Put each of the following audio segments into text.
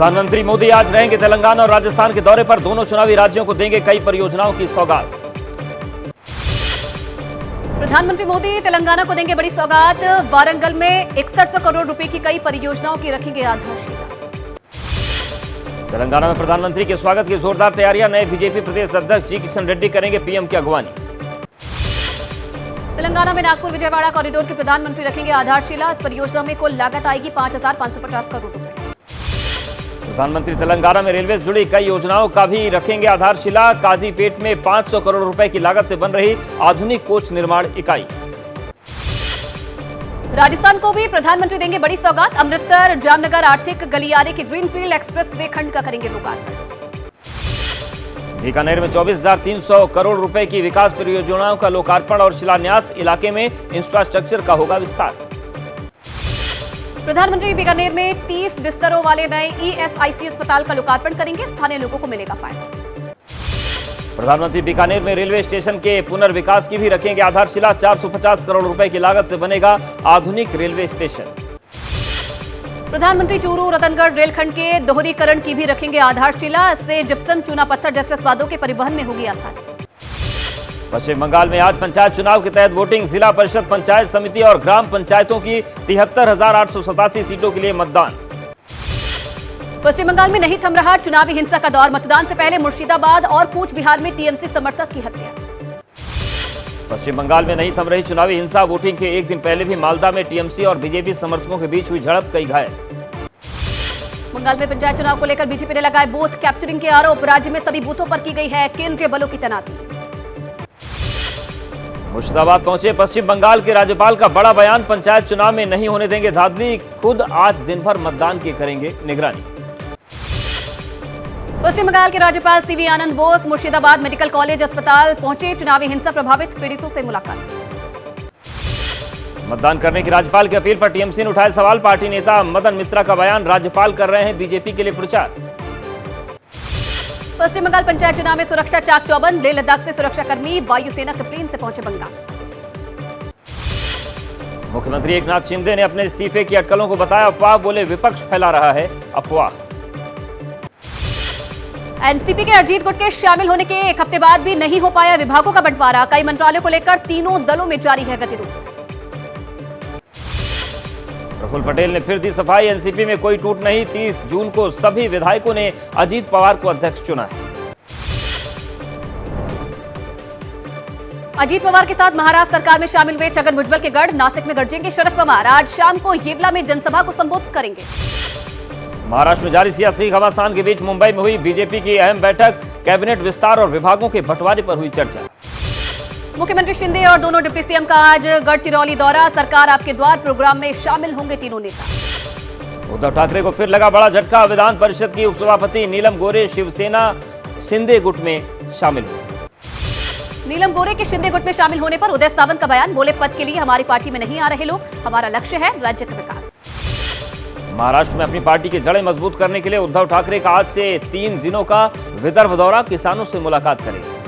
प्रधानमंत्री मोदी आज रहेंगे तेलंगाना और राजस्थान के दौरे पर। दोनों चुनावी राज्यों को देंगे कई परियोजनाओं की सौगात। प्रधानमंत्री मोदी तेलंगाना को देंगे बड़ी सौगात। वारंगल में 6100 करोड़ रुपए की कई परियोजनाओं की रखेंगे आधारशिला। तेलंगाना में प्रधानमंत्री के स्वागत की जोरदार तैयारियां। नए बीजेपी प्रदेश अध्यक्ष जी किशन रेड्डी करेंगे पीएम की अगवानी। तेलंगाना में नागपुर विजयवाड़ा कॉरिडोर की प्रधानमंत्री रखेंगे आधारशिला। इस परियोजना में कुल लागत आएगी 5550 करोड़ रुपए। प्रधानमंत्री तेलंगाना में रेलवे से जुड़ी कई योजनाओं का भी रखेंगे आधारशिला। काजीपेट में 500 करोड़ रुपए की लागत से बन रही आधुनिक कोच निर्माण इकाई। राजस्थान को भी प्रधानमंत्री देंगे बड़ी सौगात। अमृतसर जामनगर आर्थिक गलियारे के ग्रीनफील्ड एक्सप्रेस वे खंड का करेंगे लोकार्पण। बीकानेर में 24,300 करोड़ रुपए की विकास परियोजनाओं का लोकार्पण और शिलान्यास। इलाके में इंफ्रास्ट्रक्चर का होगा विस्तार। प्रधानमंत्री बीकानेर में 30 बिस्तरों वाले नए ईएसआईसी अस्पताल का लोकार्पण करेंगे। स्थानीय लोगों को मिलेगा फायदा। प्रधानमंत्री बीकानेर में रेलवे स्टेशन के पुनर्विकास की भी रखेंगे आधारशिला। 450 करोड़ रुपए की लागत से बनेगा आधुनिक रेलवे स्टेशन। प्रधानमंत्री चूरू रतनगढ़ रेलखंड के दोहरीकरण की भी रखेंगे आधारशिला। इससे जिप्सम चूना पत्थर जैसे उत्पादों के परिवहन में होगी आसानी। पश्चिम बंगाल में आज पंचायत चुनाव के तहत वोटिंग। जिला परिषद, पंचायत समिति और ग्राम पंचायतों की 73,887 सीटों के लिए मतदान। पश्चिम बंगाल में नहीं थम रहा चुनावी हिंसा का दौर। मतदान से पहले मुर्शिदाबाद और कूच बिहार में टीएमसी समर्थक की हत्या। पश्चिम बंगाल में नहीं थम रही चुनावी हिंसा। वोटिंग के एक दिन पहले भी मालदा में टीएमसी और बीजेपी समर्थकों के बीच हुई झड़प, कई घायल। बंगाल में पंचायत चुनाव को लेकर बीजेपी ने लगाए बूथ कैप्चरिंग के आरोप। राज्य में सभी बूथों पर की गई है केंद्रीय बलों की तैनाती। मुर्शिदाबाद पहुंचे पश्चिम बंगाल के राज्यपाल का बड़ा बयान। पंचायत चुनाव में नहीं होने देंगे धांधली। खुद आज दिन भर मतदान की करेंगे निगरानी। पश्चिम बंगाल के राज्यपाल सीवी आनंद बोस मुर्शिदाबाद मेडिकल कॉलेज अस्पताल पहुंचे। चुनावी हिंसा प्रभावित पीड़ितों से मुलाकात। मतदान करने की राज्यपाल की अपील पर टीएमसी ने उठाए सवाल। पार्टी नेता मदन मित्रा का बयान। राज्यपाल कर रहे हैं बीजेपी के लिए प्रचार। पश्चिम बंगाल पंचायत चुनाव में सुरक्षा चाक चौबंद। लेह लद्दाख से सुरक्षाकर्मी वायुसेना के प्लेन से पहुंचे बंगाल। मुख्यमंत्री एकनाथ शिंदे ने अपने इस्तीफे की अटकलों को बताया अफवाह। बोले विपक्ष फैला रहा है अफवाह। एनसीपी के अजीत गुट के शामिल होने के एक हफ्ते बाद भी नहीं हो पाया विभागों का बंटवारा। कई मंत्रालयों को लेकर तीनों दलों में जारी है गतिरोध। प्रफुल्ल पटेल ने फिर दी सफाई। एनसीपी में कोई टूट नहीं। 30 जून को सभी विधायकों ने अजीत पवार को अध्यक्ष चुना है। अजीत पवार के साथ महाराष्ट्र सरकार में शामिल हुए छगन भुजबल के गढ़। नासिक में गरजेंगे शरद पवार। आज शाम को येवला में जनसभा को संबोधित करेंगे। महाराष्ट्र में जारी सियासी घमासान के बीच मुंबई में हुई बीजेपी की अहम बैठक। कैबिनेट विस्तार और विभागों के बंटवारे पर हुई चर्चा। मुख्यमंत्री शिंदे और दोनों डिप्टी सीएम का आज गढ़चिरौली दौरा। सरकार आपके द्वार प्रोग्राम में शामिल होंगे तीनों नेता। उद्धव ठाकरे को फिर लगा बड़ा झटका। विधान परिषद की उपसभापति नीलम गोरे शिवसेना शिंदे गुट में शामिल हुए। नीलम गोरे के शिंदे गुट में शामिल होने पर उदय सावंत का बयान। बोले पद के लिए हमारी पार्टी में नहीं आ रहे लोग। हमारा लक्ष्य है राज्य का विकास। महाराष्ट्र में अपनी पार्टी की जड़ें मजबूत करने के लिए उद्धव ठाकरे का आज से 3 दिनों का विदर्भ दौरा। किसानों से मुलाकात करेंगे।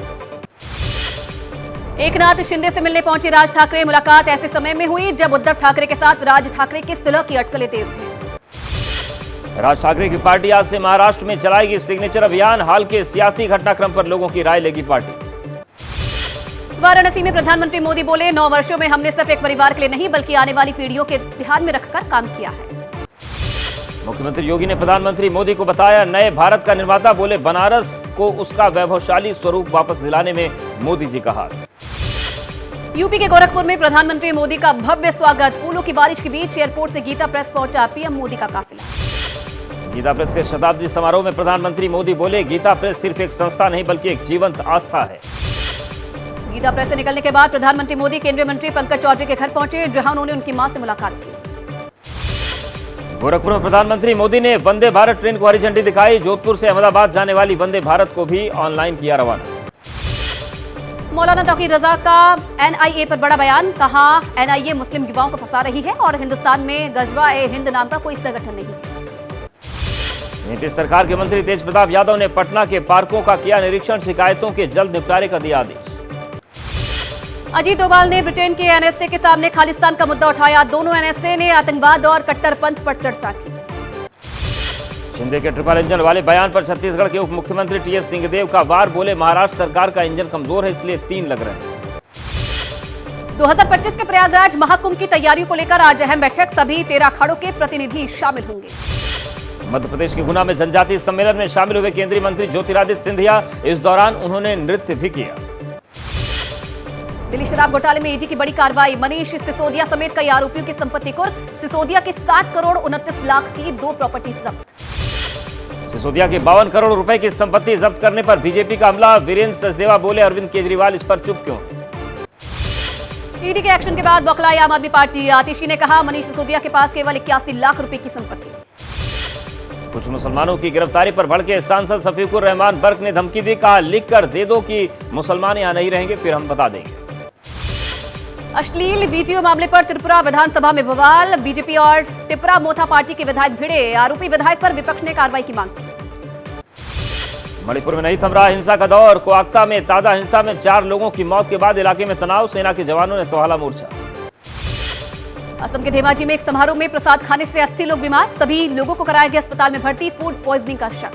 एकनाथ शिंदे से मिलने पहुंचे राज ठाकरे। मुलाकात ऐसे समय में हुई जब उद्धव ठाकरे के साथ राज ठाकरे की सुलह की अटकलें तेज हैं। राज ठाकरे की पार्टी आज से महाराष्ट्र में चलाएगी सिग्नेचर अभियान। हाल के सियासी घटनाक्रम पर लोगों की राय लेगी पार्टी। वाराणसी में प्रधानमंत्री मोदी बोले 9 वर्षों में हमने सिर्फ एक परिवार के लिए नहीं बल्कि आने वाली पीढ़ियों के ध्यान में रखकर काम किया है। मुख्यमंत्री योगी ने प्रधानमंत्री मोदी को बताया नए भारत का निर्माता। बोले बनारस को उसका वैभवशाली स्वरूप वापस दिलाने में मोदी जी का हाथ। यूपी के गोरखपुर में प्रधानमंत्री मोदी का भव्य स्वागत। फूलों की बारिश के बीच एयरपोर्ट से गीता प्रेस पहुंचा पीएम मोदी का काफिला। गीता प्रेस के शताब्दी समारोह में प्रधानमंत्री मोदी बोले गीता प्रेस सिर्फ एक संस्था नहीं बल्कि एक जीवंत आस्था है। गीता प्रेस से निकलने के बाद प्रधानमंत्री मोदी केंद्रीय मंत्री पंकज चौधरी के घर पहुंचे जहां उन्होंने उनकी मां से मुलाकात की। गोरखपुर में प्रधानमंत्री मोदी ने वंदे भारत ट्रेन को हरी झंडी दिखाई। जोधपुर से अहमदाबाद जाने वाली वंदे भारत को भी ऑनलाइन किया रवाना। मौलाना तौकीर रजा का एनआईए पर बड़ा बयान। कहा एनआईए मुस्लिम युवाओं को फंसा रही है और हिंदुस्तान में गजवा-ए-हिंद नाम का कोई संगठन नहीं है। नीतीश सरकार के मंत्री तेज प्रताप यादव ने पटना के पार्कों का किया निरीक्षण। शिकायतों के जल्द निपटारे का दिया आदेश। अजीत डोभाल ने ब्रिटेन के एनएसए के सामने खालिस्तान का मुद्दा उठाया। दोनों एनएसए ने आतंकवाद और कट्टरपंथ पर चर्चा की। शिंदे के ट्रिपल इंजन वाले बयान पर छत्तीसगढ़ के उप मुख्यमंत्री टीएस सिंहदेव का वार, बोले महाराष्ट्र सरकार का इंजन कमजोर है इसलिए 3 लग रहे हैं। 2025 के प्रयागराज महाकुंभ की तैयारियों को लेकर आज अहम बैठक, सभी 13 अखाड़ों के प्रतिनिधि शामिल होंगे। मध्य प्रदेश के गुना में जनजातीय सम्मेलन में शामिल हुए केंद्रीय मंत्री ज्योतिरादित्य सिंधिया, इस दौरान उन्होंने नृत्य भी किया। दिल्ली शराब घोटाले में ईडी की बड़ी कार्रवाई, मनीष सिसोदिया समेत कई आरोपियों की संपत्ति कुर्क, सिसोदिया की 7 करोड़ 29 लाख की 2 प्रॉपर्टी जब्त। सिसोदिया के 52 करोड़ रुपए की संपत्ति जब्त करने पर बीजेपी का हमला, वीरेंद्र सचदेवा बोले अरविंद केजरीवाल इस पर चुप क्यों। ईडी के एक्शन के बाद बौखलाई आम आदमी पार्टी, आतिशी ने कहा मनीष सिसोदिया के पास केवल 81 लाख रुपए की संपत्ति। कुछ मुसलमानों की गिरफ्तारी पर भड़के सांसद शफीकुर रहमान बर्क ने धमकी दी, कहा लिख कर दे दो कि मुसलमान यहां नहीं रहेंगे फिर हम बता देंगे। अश्लील वीडियो मामले पर त्रिपुरा विधानसभा में बवाल, बीजेपी और टिपरा मोथा पार्टी के विधायक भिड़े, आरोपी विधायक पर विपक्ष ने कार्रवाई की मांग की। मणिपुर में नहीं थम रहा हिंसा का दौर, कोआक्ता में ताजा हिंसा में 4 लोगों की मौत के बाद इलाके में तनाव, सेना के जवानों ने संभाला मोर्चा। असम के धेमाजी में एक समारोह में प्रसाद खाने से 80 लोग बीमार, सभी लोगों को कराया गया अस्पताल में भर्ती, फूड पॉइजनिंग का शक।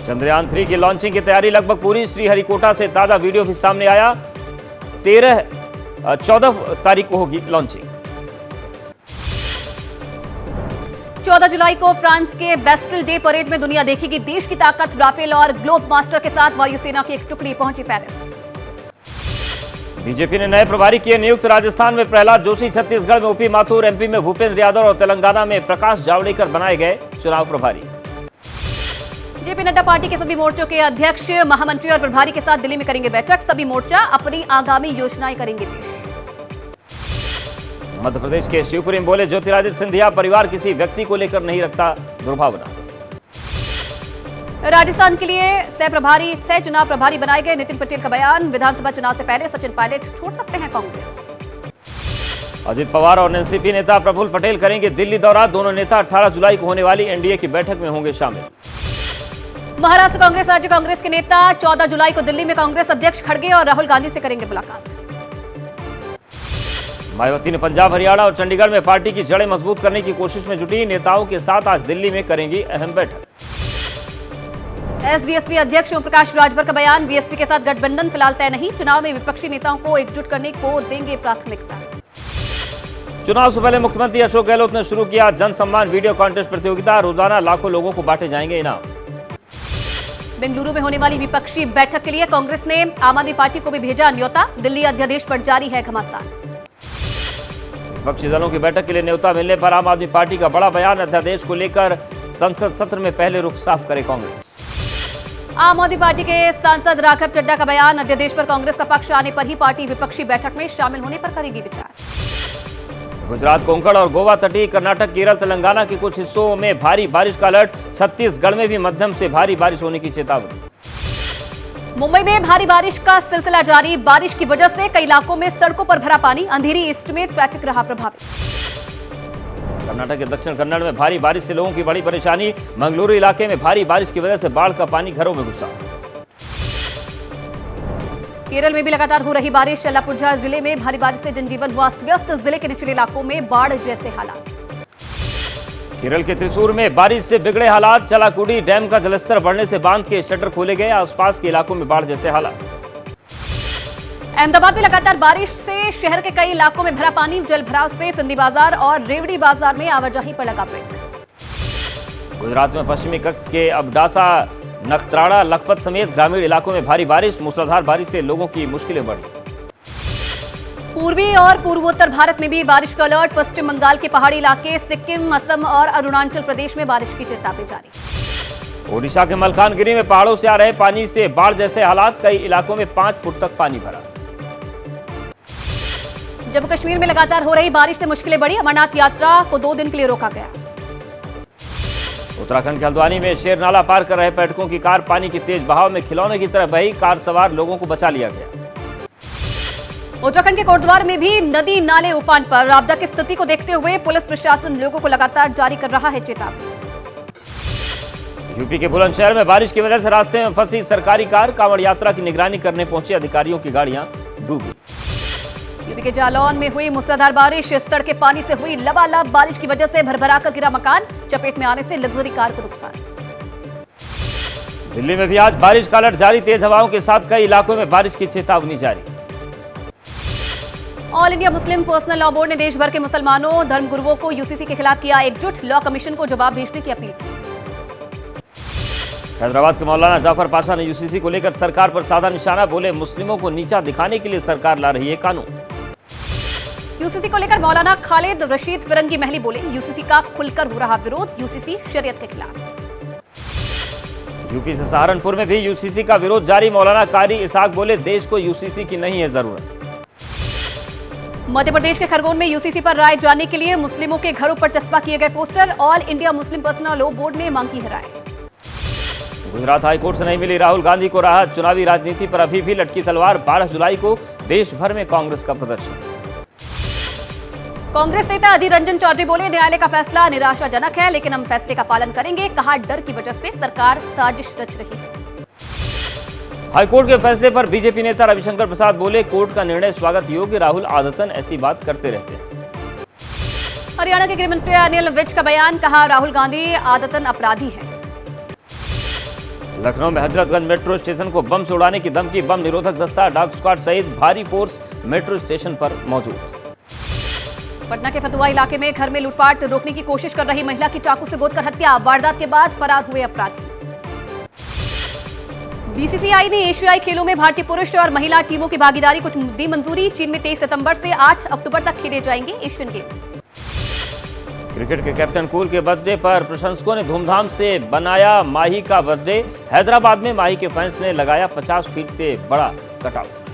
चंद्रयान 3 की लॉन्चिंग की तैयारी लगभग पूरी, श्रीहरिकोटा से ताजा वीडियो भी सामने आया। 14 तारीख को होगी लॉन्चिंग। 14 जुलाई को फ्रांस के बेस्टिल डे परेड में दुनिया देखेगी देश की ताकत, राफेल और ग्लोब मास्टर के साथ वायुसेना की एक टुकड़ी पहुंची पेरिस। बीजेपी ने नए प्रभारी किए नियुक्त, राजस्थान में प्रहलाद जोशी, छत्तीसगढ़ में ओपी माथुर, एमपी में भूपेंद्र यादव और तेलंगाना में प्रकाश जावड़ेकर बनाए गए चुनाव प्रभारी। जेपी नड्डा पार्टी के सभी मोर्चों के अध्यक्ष, महामंत्री और प्रभारी के साथ दिल्ली में करेंगे बैठक, सभी मोर्चा अपनी आगामी योजनाएं करेंगे पेश। मध्य प्रदेश के शिवपुरी में बोले ज्योतिरादित्य सिंधिया, परिवार किसी व्यक्ति को लेकर नहीं रखता दुर्भावना। राजस्थान के लिए सह चुनाव प्रभारी बनाए गए नितिन पटेल का बयान, विधानसभा चुनाव से पहले सचिन पायलट छोड़ सकते हैं कांग्रेस। अजित पवार और एनसीपी नेता प्रफुल्ल पटेल करेंगे दिल्ली दौरा, दोनों नेता 18 जुलाई को होने वाली एनडीए की बैठक में होंगे शामिल। महाराष्ट्र कांग्रेस राज्य कांग्रेस के नेता 14 जुलाई को दिल्ली में कांग्रेस अध्यक्ष खड़गे और राहुल गांधी से करेंगे मुलाकात। मायावती ने पंजाब, हरियाणा और चंडीगढ़ में पार्टी की जड़ें मजबूत करने की कोशिश में जुटी, नेताओं के साथ आज दिल्ली में करेंगी अहम बैठक। एसबीएसपी अध्यक्ष ओम प्रकाश राजभर का बयान, बीएसपी के साथ गठबंधन फिलहाल तय नहीं, चुनाव में विपक्षी नेताओं को एकजुट करने को देंगे प्राथमिकता। चुनाव से पहले मुख्यमंत्री अशोक गहलोत ने शुरू किया जन सम्मान वीडियो कॉन्टेस्ट प्रतियोगिता, रोजाना लाखों लोगों को बांटे जाएंगे इनाम। बेंगलुरु में होने वाली विपक्षी बैठक के लिए कांग्रेस ने आम आदमी पार्टी को भी भेजा न्योता, दिल्ली अध्यादेश पर जारी है घमासान। विपक्षी दलों की बैठक के लिए न्योता मिलने पर आम आदमी पार्टी का बड़ा बयान, अध्यादेश को लेकर संसद सत्र में पहले रुख साफ करे कांग्रेस। आम आदमी पार्टी के सांसद राघव चड्ढा का बयान, अध्यादेश पर कांग्रेस का पक्ष आने पर ही पार्टी विपक्षी बैठक में शामिल होने पर करेगी विचार। गुजरात, कोंकण और गोवा तटीय कर्नाटक, केरल, तेलंगाना के कुछ हिस्सों में भारी बारिश का अलर्ट, छत्तीसगढ़ में भी मध्यम से भारी बारिश होने की चेतावनी। मुंबई में भारी बारिश का सिलसिला जारी, बारिश की वजह से कई इलाकों में सड़कों पर भरा पानी, अंधेरी ईस्ट में ट्रैफिक रहा प्रभावित। कर्नाटक के दक्षिण कन्नड़ में भारी बारिश से लोगों की बड़ी परेशानी, मंगलुरु इलाके में भारी बारिश की वजह से बाढ़ का पानी घरों में घुसा। केरल में भी लगातार हो रही बारिश, अलापुझा जिले में भारी बारिश से जनजीवन हुआ अस्त व्यस्त, जिले के निचले इलाकों में बाढ़ जैसे हालात। केरल के त्रिशूर में बारिश से बिगड़े हालात, चलाकुडी डैम का जलस्तर बढ़ने से बांध के शटर खोले गए, आसपास के इलाकों में बाढ़ जैसे हालात। अहमदाबाद में लगातार बारिश से शहर के कई इलाकों में भरा पानी, जल भराव से सिंधी बाजार और रेवड़ी बाजार में आवाजाही पर लगा ब्रेक। गुजरात में पश्चिमी कच्छ के अबडासा, नखत्राड़ा, लखपत समेत ग्रामीण इलाकों में भारी बारिश, मूसलाधार बारिश से लोगों की मुश्किलें बढ़ी। पूर्वी और पूर्वोत्तर भारत में भी बारिश का अलर्ट, पश्चिम बंगाल के पहाड़ी इलाके, सिक्किम, असम और अरुणाचल प्रदेश में बारिश की चेतावनी जारी। ओडिशा के मलकानगिरी में पहाड़ों से आ रहे पानी से बाढ़ जैसे हालात, कई इलाकों में 5 फुट तक पानी भरा। जम्मू कश्मीर में लगातार हो रही बारिश से मुश्किलें बढ़ी, अमरनाथ यात्रा को 2 दिन के लिए रोका गया। उत्तराखंड के हल्द्वानी में शेर नाला पार कर रहे पर्यटकों की कार पानी की तेज बहाव में खिलौने की तरह बही, कार सवार लोगों को बचा लिया गया। उत्तराखंड के कोटद्वार में भी नदी नाले उफान पर, आपदा की स्थिति को देखते हुए पुलिस प्रशासन लोगों को लगातार जारी कर रहा है चेतावनी। यूपी के बुलंदशहर में बारिश की वजह से रास्ते में फंसी सरकारी कार, कांवड़ यात्रा की निगरानी करने पहुंचे अधिकारियों की गाड़ियां डूबी। यूपी के जालौन में हुई मूसलाधार बारिश, सड़कें पानी से हुई लबालब। बारिश की वजह से भरभरा कर गिरा मकान, चपेट में आने से लग्जरी कार को नुकसान। दिल्ली में भी आज बारिश का अलर्ट जारी, तेज हवाओं के साथ कई इलाकों में बारिश की चेतावनी जारी। All India Muslim personal law board ने देश भर के मुसलमानों धर्मगुरुओं को यूसीसी के खिलाफ किया एकजुट, लॉ कमीशन को जवाब भेजने की अपील की। हैदराबाद के मौलाना जाफर पाशा ने यूसीसी को लेकर सरकार पर साधा निशाना, बोले मुस्लिमों को नीचा दिखाने के लिए सरकार ला रही है कानून। यूसीसी को लेकर मौलाना खालिद रशीद फिरंगी महली बोले यूसीसी का खुलकर हो रहा विरोध, यूसीसी शरीयत के खिलाफ। यूपी से सहारनपुर में भी यूसीसी का विरोध जारी, मौलाना कारी इसाक बोले देश को यूसीसी की नहीं है जरूरत। मध्य प्रदेश के खरगोन में यूसीसी पर राय जानने के लिए मुस्लिमों के घरों पर चस्पा किए गए poster, all India Muslim personal law board ने मांगी है राय। गुजरात हाईकोर्ट से नहीं मिली राहुल गांधी को राहत, चुनावी राजनीति पर अभी भी लटकी तलवार, 12 जुलाई को देश भर में कांग्रेस का प्रदर्शन। कांग्रेस नेता अधीर रंजन चौधरी बोले न्यायालय का फैसला निराशाजनक है, लेकिन हम फैसले का पालन करेंगे, कहा डर की वजह से सरकार साजिश रच रही है। हाईकोर्ट के फैसले पर बीजेपी नेता रविशंकर प्रसाद बोले कोर्ट का निर्णय स्वागत योग्य, राहुल आदतन ऐसी बात करते रहते हैं। हरियाणा के गृह मंत्री अनिल विज का बयान, कहा राहुल गांधी आदतन अपराधी है। लखनऊ में हजरतगंज मेट्रो स्टेशन को बम से उड़ाने की धमकी, बम निरोधक दस्ता, डॉग स्क्वाड सहित भारी फोर्स मेट्रो स्टेशन पर मौजूद। पटना के फतुहा इलाके में घर में लूटपाट रोकने की कोशिश कर रही महिला की चाकू से गोदकर हत्या, वारदात के बाद फरार हुए अपराधी। बीसीसीआई ने एशियाई खेलों में भारतीय पुरुष और महिला टीमों की भागीदारी को दी मंजूरी, चीन में 23 सितंबर से 8 अक्टूबर तक खेले जाएंगे एशियन गेम्स। क्रिकेट के कैप्टन कूल के बर्थडे पर प्रशंसकों ने धूमधाम से बनाया माही का बर्थडे, हैदराबाद में माही के फैंस ने लगाया 50 फीट से बड़ा कटआउट।